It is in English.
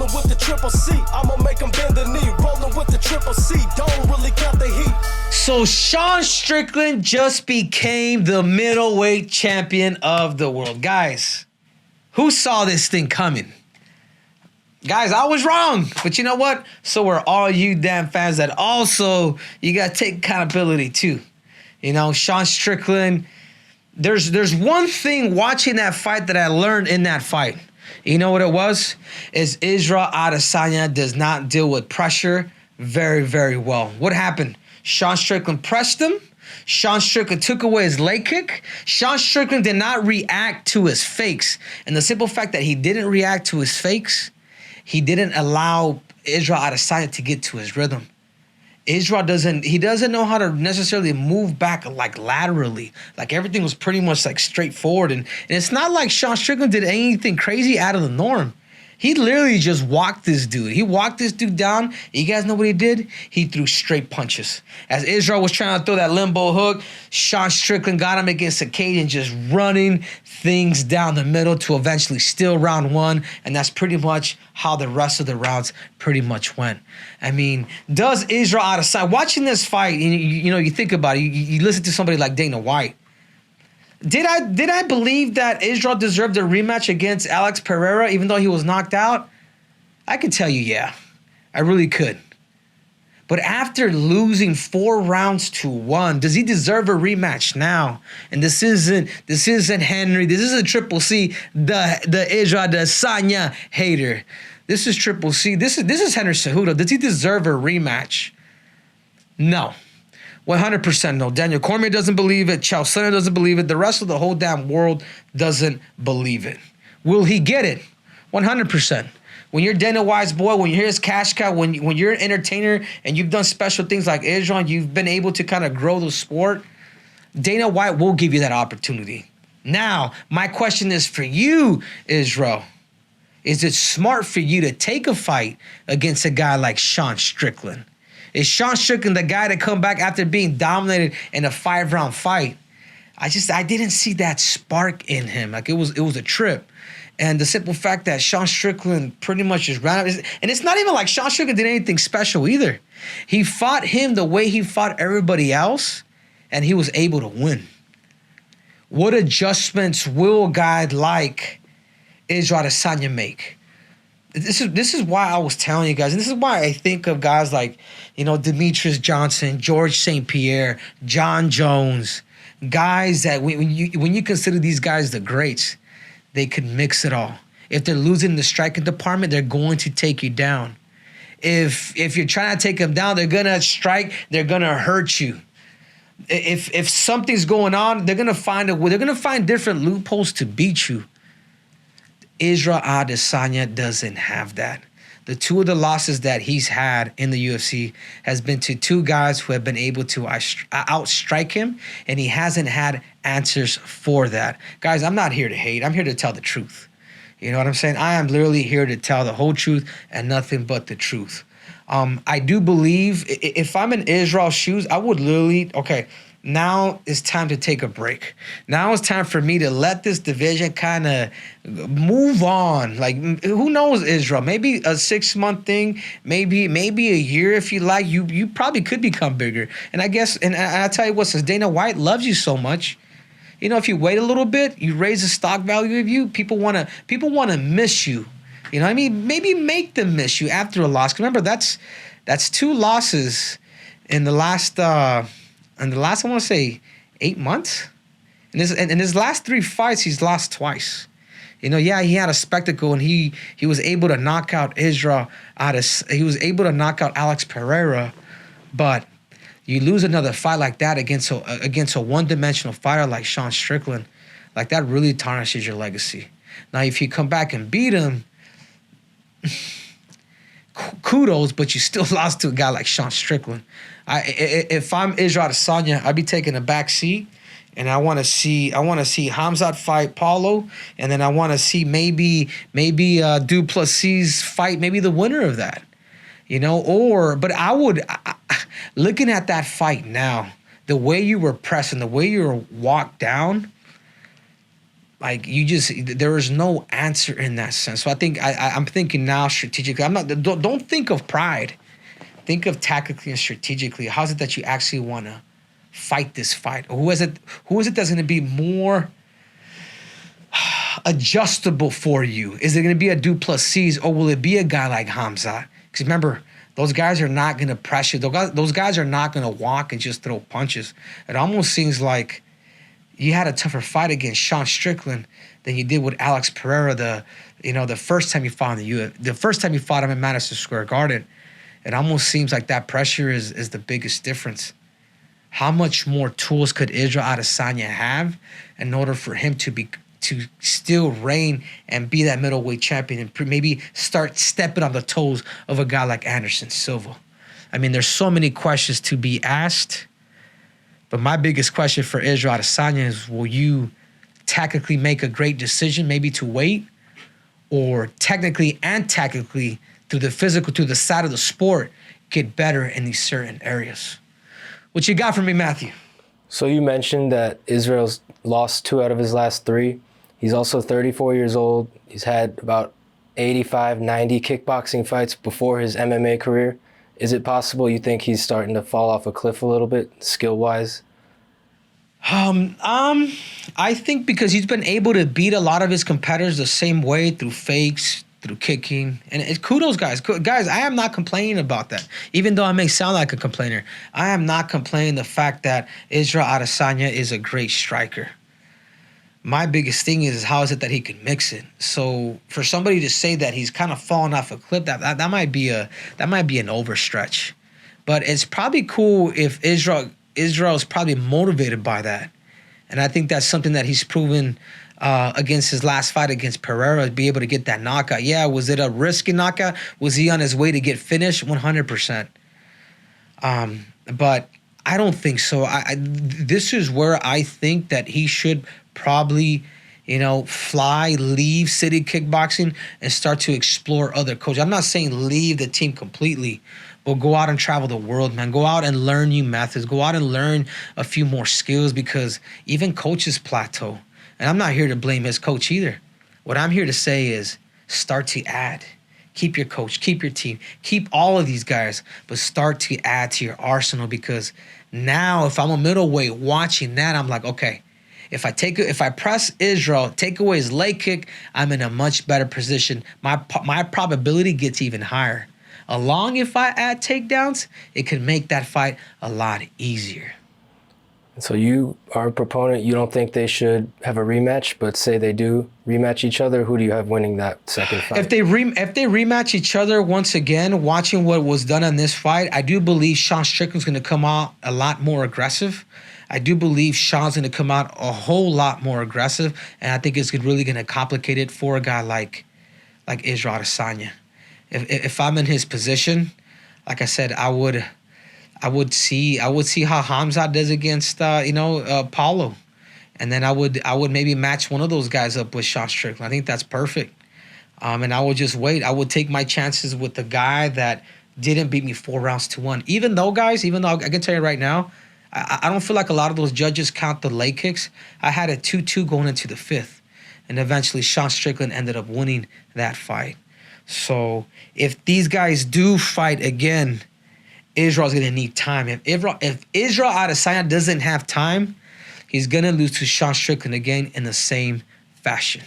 Rolling with the triple C, I'ma make him bend the knee. Rolling with the triple C, don't really count the heat. So Sean Strickland just became the middleweight champion of the world. Guys, who saw this thing coming? Guys, I was wrong. But you know what? So were all you damn fans that also, you got to take accountability too. You know, Sean Strickland, there's one thing watching that fight that I learned in that fight. You know what it was? Is Israel Adesanya does not deal with pressure very, very well. What happened? Sean Strickland pressed him. Sean Strickland took away his leg kick. Sean Strickland did not react to his fakes. And the simple fact that he didn't react to his fakes, he didn't allow Israel Adesanya to get to his rhythm. Israel doesn't know how to necessarily move back like laterally. Like everything was pretty much like straightforward. And it's not like Sean Strickland did anything crazy out of the norm. He literally just walked this dude. He walked this dude down. You guys know what he did? He threw straight punches. As Israel was trying to throw that limbo hook, Sean Strickland got him against the cage and just running things down the middle to eventually steal round one. And that's pretty much how the rest of the rounds pretty much went. I mean, does Israel Adesanya, watching this fight, you know, you think about it, you listen to somebody like Dana White. Did I believe that Israel deserved a rematch against Alex Pereira even though he was knocked out? I could tell you, yeah. I really could. But after losing 4 rounds to 1, does he deserve a rematch now? And this isn't Henry. This isn't Triple C, the Israel Adesanya hater. This is Triple C. This is Henry Cejudo. Does he deserve a rematch? No. 100% no. Daniel Cormier doesn't believe it. Chael Sonnen doesn't believe it. The rest of the whole damn world doesn't believe it. Will he get it? 100%. When you're Dana White's boy, when you're his cash cow, when you're an entertainer and you've done special things like Israel, and you've been able to kind of grow the sport, Dana White will give you that opportunity. Now, my question is for you, Israel. Is it smart for you to take a fight against a guy like Sean Strickland? Is Sean Strickland the guy to come back after being dominated in a 5-round fight? I didn't see that spark in him. Like it was a trip. And the simple fact that Sean Strickland pretty much just ran out. And it's not even like Sean Strickland did anything special either. He fought him the way he fought everybody else, and he was able to win. What adjustments will a guy like Israel Adesanya make? This is why I was telling you guys, and this is why I think of guys like, you know, Demetrius Johnson, George St. Pierre, John Jones, guys that when you consider these guys the greats, they could mix it all. If they're losing the striking department, they're going to take you down. If you're trying to take them down, they're gonna strike, they're gonna hurt you. If something's going on, they're gonna find a way, they're gonna find different loopholes to beat you. Israel Adesanya doesn't have that. The 2 of the losses that he's had in the UFC has been to 2 guys who have been able to outstrike him, and he hasn't had answers for that. Guys, I'm not here to hate. I'm here to tell the truth. You know what I'm saying? I am literally here to tell the whole truth and nothing but the truth. I do believe if I'm in Israel's shoes, I would literally, okay, now it's time to take a break. Now it's time for me to let this division kind of move on. Like, who knows, Israel? Maybe a 6-month thing, maybe a year if you like. You probably could become bigger. And I guess, and I tell you what, since Dana White loves you so much, you know, if you wait a little bit, you raise the stock value of you. People wanna miss you. You know what I mean? Maybe make them miss you after a loss. 'Cause remember, that's 2 losses in the last. And the last, I want to say, 8 months. And his last 3 fights, he's lost twice. You know, yeah, he had a spectacle, and he was able to knock out Israel. He was able to knock out Alex Pereira. But you lose another fight like that against a one-dimensional fighter like Sean Strickland, like that really tarnishes your legacy. Now, if you come back and beat him, kudos, but you still lost to a guy like Sean Strickland. If I'm Israel Adesanya, I'd be taking a back seat, and I want to see Hamzat fight Paulo, and then I want to see maybe Duplessis fight maybe the winner of that, you know. But I would, looking at that fight now, the way you were pressing, the way you were walked down, Like there is no answer in that sense. So I think I'm thinking now strategically. Don't think of pride. Think of tactically and strategically. How's it that you actually want to fight this fight? Or who is it that's going to be more adjustable for you? Is it going to be a Duplessis, or will it be a guy like Hamza? Because remember, those guys are not going to pressure. Those guys are not going to walk and just throw punches. It almost seems like you had a tougher fight against Sean Strickland than you did with Alex Pereira the first time you fought the first time you fought him in Madison Square Garden. It almost seems like that pressure is the biggest difference. How much more tools could Israel Adesanya have in order for him to still reign and be that middleweight champion and maybe start stepping on the toes of a guy like Anderson Silva? I mean, there's so many questions to be asked, but my biggest question for Israel Adesanya is, will you tactically make a great decision maybe to wait, or technically and tactically through the physical, through the side of the sport, get better in these certain areas? What you got for me, Matthew? So you mentioned that Israel's lost 2 out of his last 3. He's also 34 years old. He's had about 85, 90 kickboxing fights before his MMA career. Is it possible you think he's starting to fall off a cliff a little bit, skill-wise? I think because he's been able to beat a lot of his competitors the same way, through fakes, through kicking. And it's kudos, guys. Guys, I am not complaining about that. Even though I may sound like a complainer, I am not complaining the fact that Israel Adesanya is a great striker. My biggest thing is how is it that he can mix it. So for somebody to say that he's kind of fallen off a cliff, that might be an overstretch. But it's probably cool if Israel is probably motivated by that. And I think that's something that he's proven against his last fight against Pereira, to be able to get that knockout. Yeah, was it a risky knockout? Was he on his way to get finished? 100%. But I don't think so. This is where I think that he should probably, leave City Kickboxing and start to explore other coaches. I'm not saying leave the team completely, but go out and travel the world, man. Go out and learn new methods. Go out and learn a few more skills, because even coaches plateau. And I'm not here to blame his coach either. What I'm here to say is start to add. Keep your coach, keep your team, keep all of these guys, but start to add to your arsenal, because now if I'm a middleweight watching that, I'm like, okay, if I press Israel, take away his leg kick, I'm in a much better position. My probability gets even higher. Along if I add takedowns, it can make that fight a lot easier. So you are a proponent. You don't think they should have a rematch, but say they do rematch each other. Who do you have winning that second fight? If they rematch each other once again, watching what was done on this fight, I do believe Sean Strickland's going to come out a lot more aggressive. I do believe Sean's going to come out a whole lot more aggressive, and I think it's really going to complicate it for a guy like Israel Adesanya. If I'm in his position, like I said, I would see how Hamza does against Paulo, and then I would maybe match one of those guys up with Sean Strickland. I think that's perfect. And I would just wait. I would take my chances with the guy that didn't beat me 4 rounds to 1. Even though I can tell you right now, I don't feel like a lot of those judges count the leg kicks. I had a 2-2 going into the 5th, and eventually Sean Strickland ended up winning that fight. So if these guys do fight again, Israel's going to need time. If Israel Adesanya doesn't have time, he's going to lose to Sean Strickland again in the same fashion.